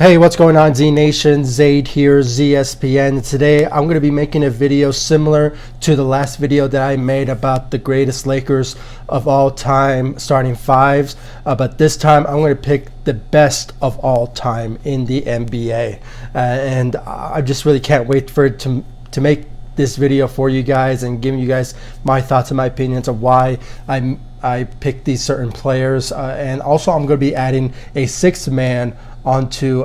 Hey, what's going on, Z Nation? Zaid here, ZSPN. Today I'm going to be making a video similar to the last video that I made about the greatest Lakers of all time, starting fives. But this time I'm going to pick the best of all time in the NBA. And I just really can't wait for it to make this video for you guys and giving you guys my thoughts and my opinions of why I picked these certain players. And also I'm going to be adding a sixth man onto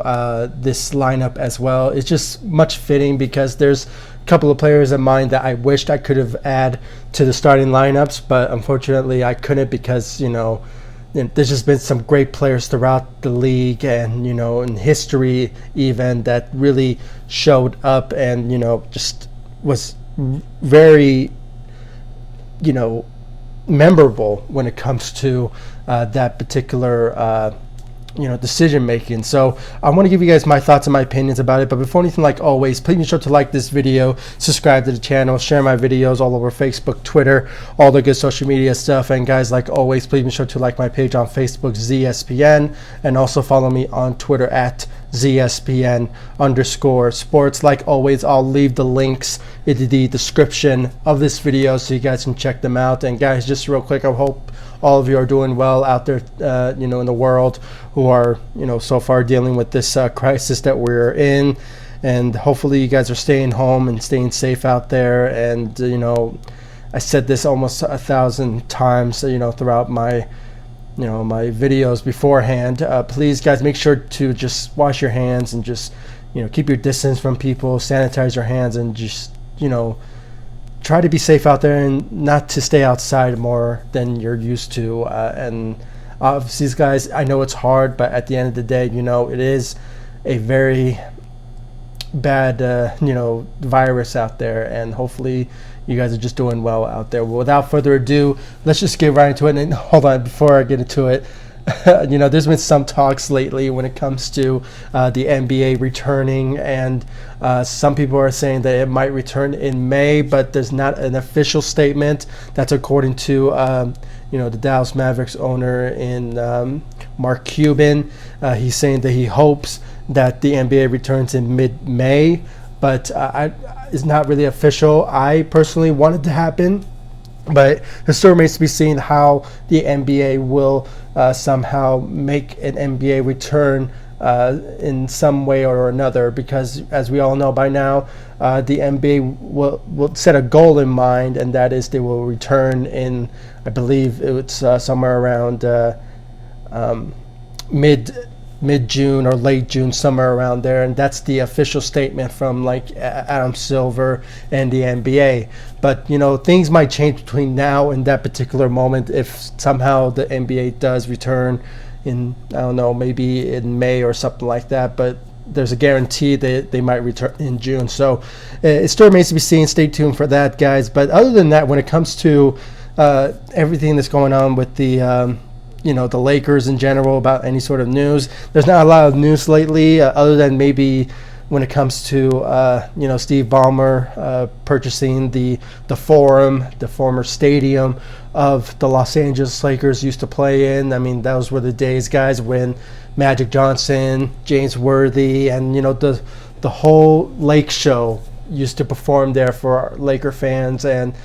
this lineup as well. It's just much fitting because there's a couple of players in mind that I wished I could have added to the starting lineups, but unfortunately I couldn't because, there's just been some great players throughout the league and, in history even that really showed up and, just was very, memorable when it comes to that particular decision making. So I want to give you guys my thoughts and my opinions about it, but before anything, like always, please be sure to like this video, subscribe to the channel, share my videos all over Facebook, Twitter, all the good social media stuff. And guys, like always, please be sure to like my page on Facebook, ZSPN, and also follow me on Twitter at ZSPN_sports. Like always, I'll leave the links in the description of this video so you guys can check them out. And guys, just real quick, I hope all of you are doing well out there, in the world, who are, so far dealing with this crisis that we're in. And hopefully you guys are staying home and staying safe out there. And, I said this almost 1,000 times, throughout my, my videos beforehand. Please, guys, make sure to just wash your hands and just, keep your distance from people, sanitize your hands, and just, try to be safe out there and not to stay outside more than you're used to. And obviously, guys, I know it's hard, but at the end of the day, it is a very bad, virus out there. And hopefully you guys are just doing well out there. Well, without further ado, let's just get right into it. And hold on, before I get into it, there's been some talks lately when it comes to the NBA returning, and some people are saying that it might return in May, but there's not an official statement. That's according to the Dallas Mavericks owner in Mark Cuban. He's saying that he hopes that the NBA returns in mid-May, but it's not really official. I personally want it to happen, but it still remains to be seen how the NBA will somehow make an NBA return in some way or another, because as we all know by now, the NBA will set a goal in mind, and that is they will return in, I believe it's somewhere around mid-June or late June, somewhere around there. And that's the official statement from like Adam Silver and the NBA. But things might change between now and that particular moment if somehow the NBA does return in, I don't know, maybe in May or something like that. But there's a guarantee that they might return in June. So it still remains to be seen. Stay tuned for that, guys. But other than that, when it comes to everything that's going on with the the Lakers in general, about any sort of news, there's not a lot of news lately, other than maybe when it comes to Steve Ballmer purchasing the Forum, the former stadium of the Los Angeles Lakers used to play in. I mean, those were the days, guys, when Magic Johnson, James Worthy, and the whole Lake Show used to perform there for Laker fans. And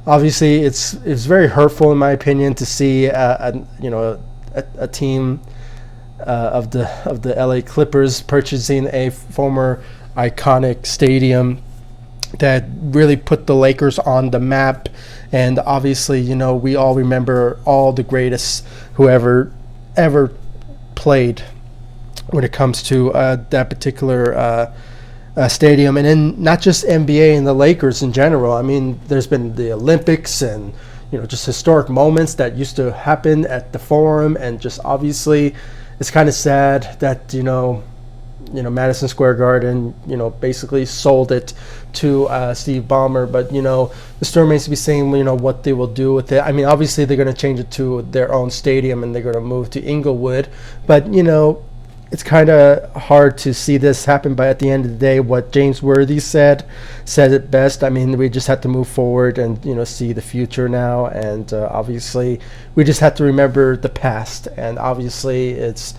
obviously, it's very hurtful, in my opinion, to see a team of the LA Clippers purchasing a former iconic stadium that really put the Lakers on the map. And obviously, we all remember all the greatest who ever played when it comes to that particular stadium. And then not just NBA and the Lakers in general. I mean, there's been the Olympics and just historic moments that used to happen at the Forum. And just obviously it's kind of sad that Madison Square Garden basically sold it to Steve Ballmer. But the story remains to be seen what they will do with it. I mean, obviously they're going to change it to their own stadium and they're going to move to Inglewood, but it's kind of hard to see this happen. But at the end of the day, what James Worthy said it best. I mean, we just have to move forward and see the future now. And obviously, we just have to remember the past. And obviously, it's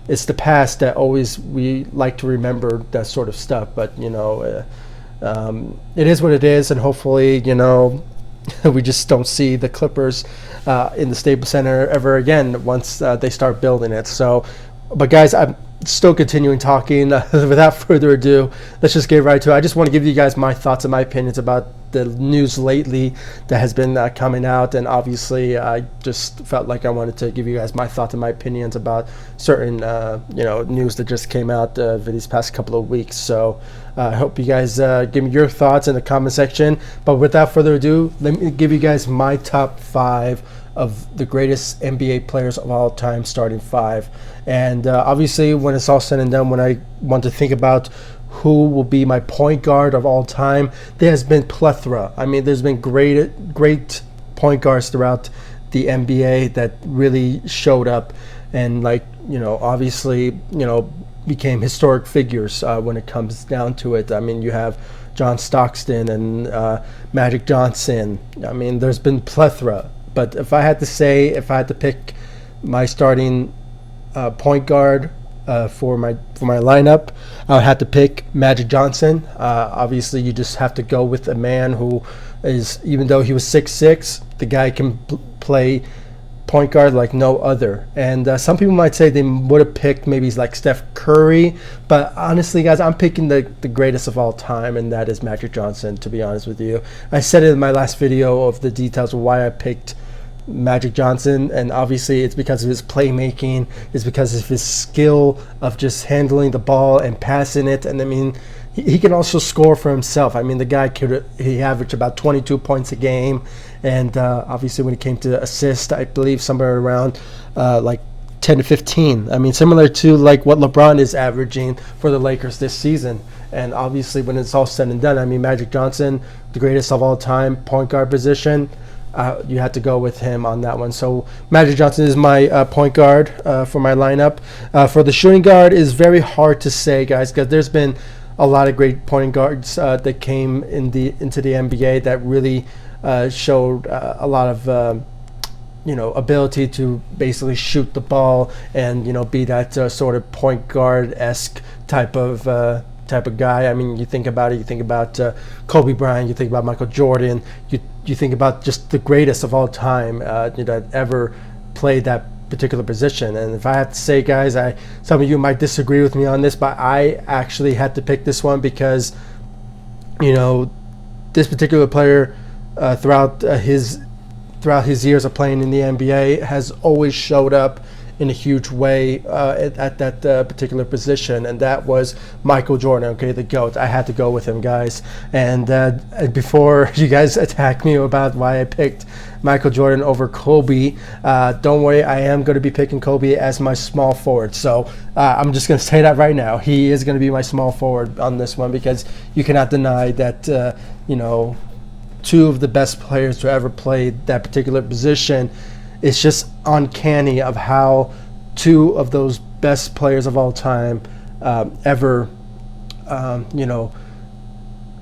it's the past that always we like to remember that sort of stuff. But it is what it is, and hopefully, we just don't see the Clippers in the Staples Center ever again once they start building it. So, but guys, I'm still continuing talking. Without further ado, let's just get right to it. I just want to give you guys my thoughts and my opinions about the news lately that has been coming out, and obviously I just felt like I wanted to give you guys my thoughts and my opinions about certain news that just came out for these past couple of weeks. So I hope you guys give me your thoughts in the comment section. But without further ado, let me give you guys my top 5 of the greatest NBA players of all time, starting 5. And obviously, when it's all said and done, when I want to think about who will be my point guard of all time, there has been plethora. I mean, there's been great point guards throughout the NBA that really showed up and, obviously, became historic figures when it comes down to it. I mean, you have John Stockton and Magic Johnson. I mean, there's been plethora. But if I had to pick my starting point guard for my lineup, I would have to pick Magic Johnson. Obviously, you just have to go with a man who is, even though he was 6'6", the guy can play point guard like no other. And some people might say they would have picked maybe like Steph Curry, but honestly, guys, I'm picking the greatest of all time, and that is Magic Johnson, to be honest with you. I said it in my last video of the details of why I picked Magic Johnson, and obviously it's because of his playmaking, it's because of his skill of just handling the ball and passing it. And I mean, he can also score for himself. I mean, the guy he averaged about 22 points a game, and obviously when it came to assists, I believe somewhere around 10 to 15. I mean, similar to like what LeBron is averaging for the Lakers this season. And obviously when it's all said and done, I mean, Magic Johnson, the greatest of all time, point guard position, you had to go with him on that one. So Magic Johnson is my point guard for my lineup. For the shooting guard, is very hard to say, guys, because there's been a lot of great point guards that came into the NBA that really showed a lot of ability to basically shoot the ball and be that sort of point guard-esque type of guy. I mean, you think about Kobe Bryant, you think about Michael Jordan, you think about just the greatest of all time that ever played that particular position. And if I have to say, guys, some of you might disagree with me on this, but I actually had to pick this one because this particular player throughout his years of playing in the NBA has always showed up in a huge way at that particular position, and that was Michael Jordan. Okay, the GOAT. I had to go with him, guys. And before you guys attack me about why I picked Michael Jordan over Kobe, don't worry, I am going to be picking Kobe as my small forward. So I'm just going to say that right now. He is going to be my small forward on this one, because you cannot deny that two of the best players to ever play that particular position. It's just uncanny of how two of those best players of all time ever,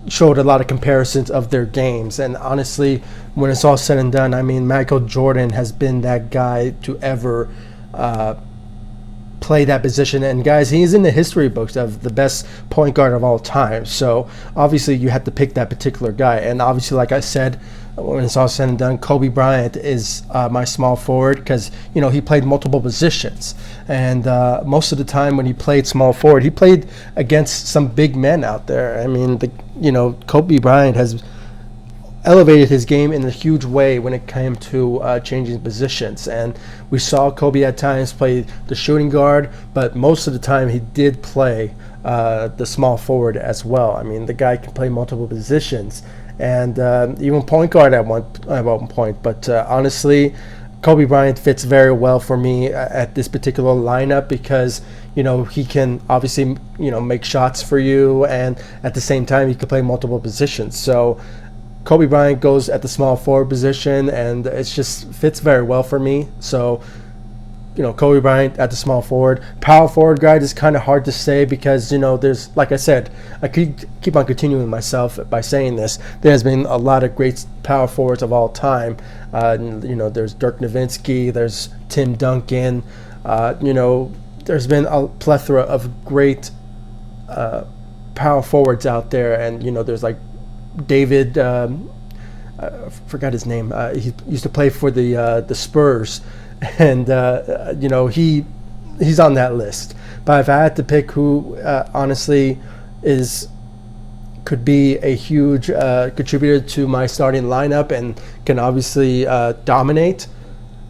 showed a lot of comparisons of their games. And honestly, when it's all said and done, I mean, Michael Jordan has been that guy to ever play that position. And guys, he's in the history books of the best point guard of all time. So obviously you have to pick that particular guy. And obviously, like I said, when it's all said and done, Kobe Bryant is my small forward, because he played multiple positions, and most of the time when he played small forward, he played against some big men out there. I mean, Kobe Bryant has elevated his game in a huge way when it came to changing positions, and we saw Kobe at times play the shooting guard, but most of the time he did play the small forward as well. I mean, the guy can play multiple positions, and even point guard at one point. But honestly, Kobe Bryant fits very well for me at this particular lineup, because he can obviously make shots for you, and at the same time he can play multiple positions. So Kobe Bryant goes at the small forward position, and it just fits very well for me. So Kobe Bryant at the small forward. Power forward guard is kind of hard to say, because there's, like I said, I could keep on continuing myself by saying this. There's been a lot of great power forwards of all time. There's Dirk Nowitzki, there's Tim Duncan. there's been a plethora of great power forwards out there, and there's like David. I forgot his name. He used to play for the Spurs, and he's on that list. But if I had to pick who honestly could be a huge contributor to my starting lineup and can obviously dominate,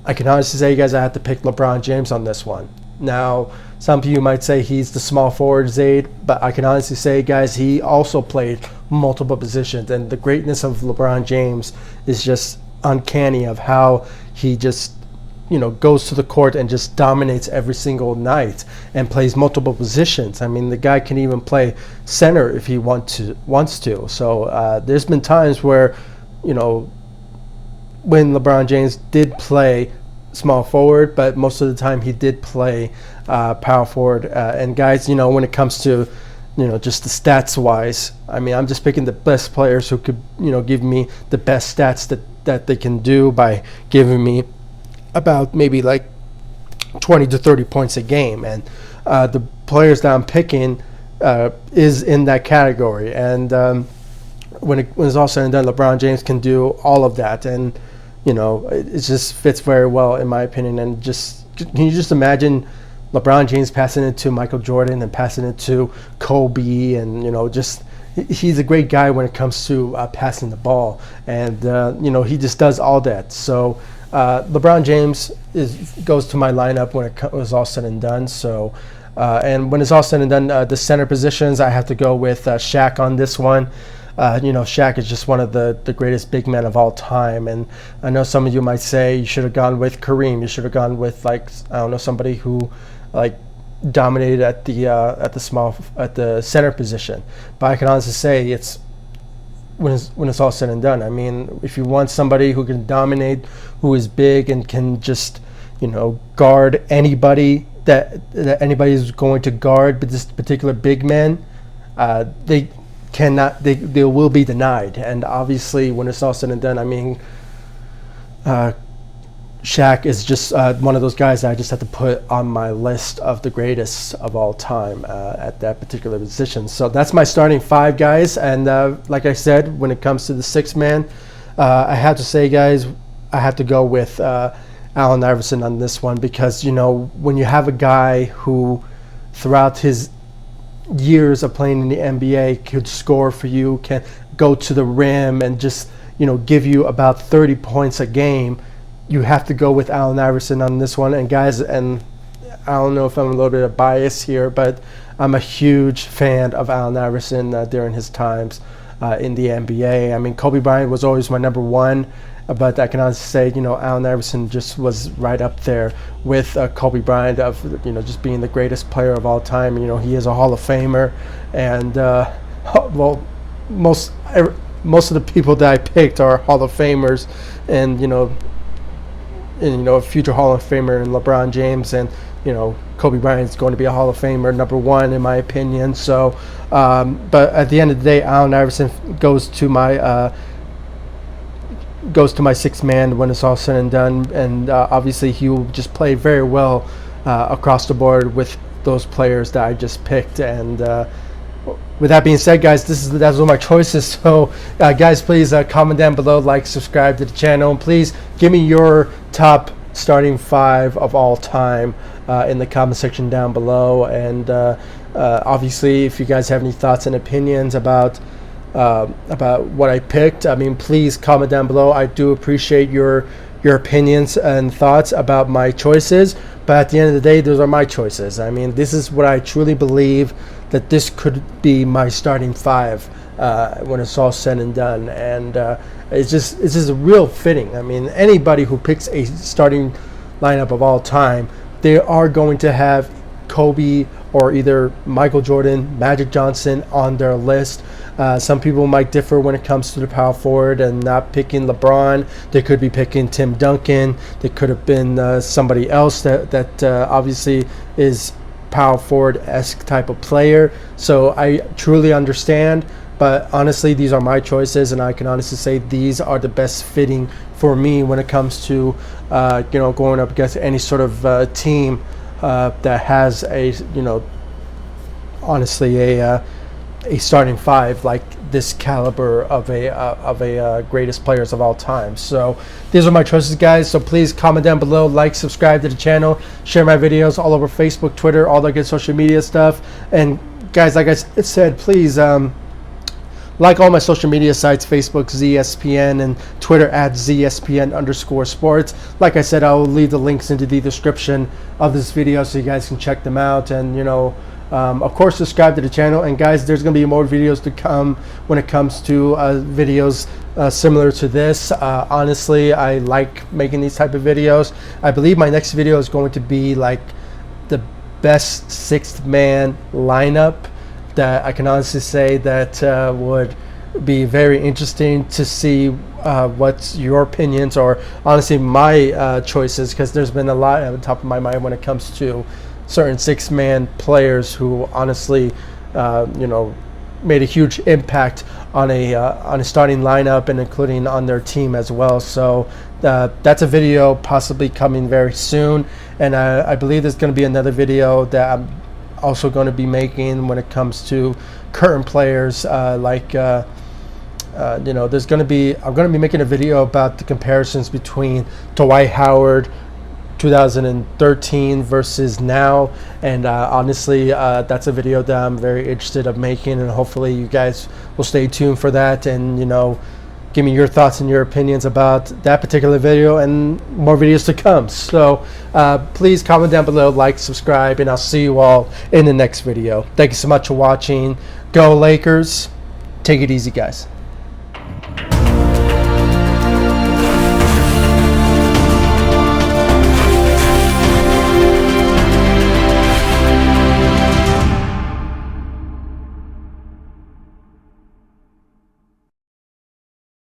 I can honestly say, guys, I have to pick LeBron James on this one. Now, some of you might say he's the small forward Zaid, but I can honestly say, guys, he also played multiple positions, and the greatness of LeBron James is just uncanny of how he just goes to the court and just dominates every single night and plays multiple positions. I mean, the guy can even play center if he wants to. So there's been times where, when LeBron James did play small forward, but most of the time he did play power forward. And guys, when it comes to just the stats wise, I mean, I'm just picking the best players who could give me the best stats that they can do by giving me about maybe like 20 to 30 points a game, and the players that I'm picking is in that category. And when it's all said and done, LeBron James can do all of that, and it just fits very well in my opinion. And can you just imagine LeBron James passing it to Michael Jordan and passing it to Kobe, and he's a great guy when it comes to passing the ball, and he just does all that. So LeBron James goes to my lineup when it was all said and done. So, and when it's all said and done, the center positions, I have to go with Shaq on this one. Shaq is just one of the greatest big men of all time. And I know some of you might say you should have gone with Kareem. You should have gone with somebody who dominated at the center position. But I can honestly say it's when it's all said and done. I mean, if you want somebody who can dominate, who is big and can just guard anybody that anybody is going to guard, but this particular big man, they will be denied. And obviously, when it's all said and done, I mean, Shaq is just one of those guys that I just have to put on my list of the greatest of all time at that particular position. So that's my starting five, guys. And like I said, when it comes to the sixth man, I have to say, guys, I have to go with Allen Iverson on this one, because when you have a guy who throughout his years of playing in the NBA could score for you, can go to the rim and just give you about 30 points a game, you have to go with Allen Iverson on this one. And guys, and I don't know if I'm a little bit of bias here, but I'm a huge fan of Allen Iverson during his times in the NBA. I mean, Kobe Bryant was always my number one, but I can honestly say, Allen Iverson just was right up there with Kobe Bryant of, just being the greatest player of all time. He is a Hall of Famer, and most of the people that I picked are Hall of Famers, and a future Hall of Famer in LeBron James, and Kobe Bryant is going to be a Hall of Famer, number one in my opinion. So, but at the end of the day, Allen Iverson goes to my sixth man when it's all said and done, and obviously he will just play very well across the board with those players that I just picked. And with that being said, guys, that's all my choices. So, guys, please comment down below, like, subscribe to the channel, and please give me your top starting five of all time in the comment section down below. And obviously, if you guys have any thoughts and opinions about what I picked, I mean, please comment down below. I do appreciate your opinions and thoughts about my choices, but at the end of the day, those are my choices. I mean, this is what I truly believe, that this could be my starting five when it's all said and done. And it's just real fitting. I mean, anybody who picks a starting lineup of all time, they are going to have Kobe or either Michael Jordan, Magic Johnson on their list. Some people might differ when it comes to the power forward and not picking LeBron. They could be picking Tim Duncan. They could have been somebody else that obviously is power forward-esque type of player. So I truly understand, but honestly, these are my choices, and I can honestly say these are the best fitting for me when it comes to going up against any sort of team that has a, honestly a starting five like this caliber of a greatest players of all time. So these are my choices, guys. So please comment down below, like, subscribe to the channel, share my videos all over Facebook, Twitter, all the good social media stuff. And guys, like I said, please like all my social media sites, Facebook ZSPN and Twitter at ZSPN_sports. Like I said, I will leave the links into the description of this video so you guys can check them out. And of course, subscribe to the channel. And guys, there's going to be more videos to come when it comes to videos similar to this. Honestly, I like making these type of videos. I believe my next video is going to be like the best sixth man lineup. That I can honestly say that would be very interesting to see what's your opinions, or honestly my choices, because there's been a lot at the top of my mind when it comes to certain six-man players who honestly made a huge impact on a starting lineup and including on their team as well. So that's a video possibly coming very soon, and I believe there's going to be another video that I'm also going to be making when it comes to current players, there's going to be, I'm going to be making a video about the comparisons between Dwight Howard 2013 versus now. And honestly, that's a video that I'm very interested in making, and hopefully you guys will stay tuned for that, and give me your thoughts and your opinions about that particular video and more videos to come. So please comment down below, like, subscribe, and I'll see you all in the next video. Thank you so much for watching. Go Lakers. Take it easy, guys.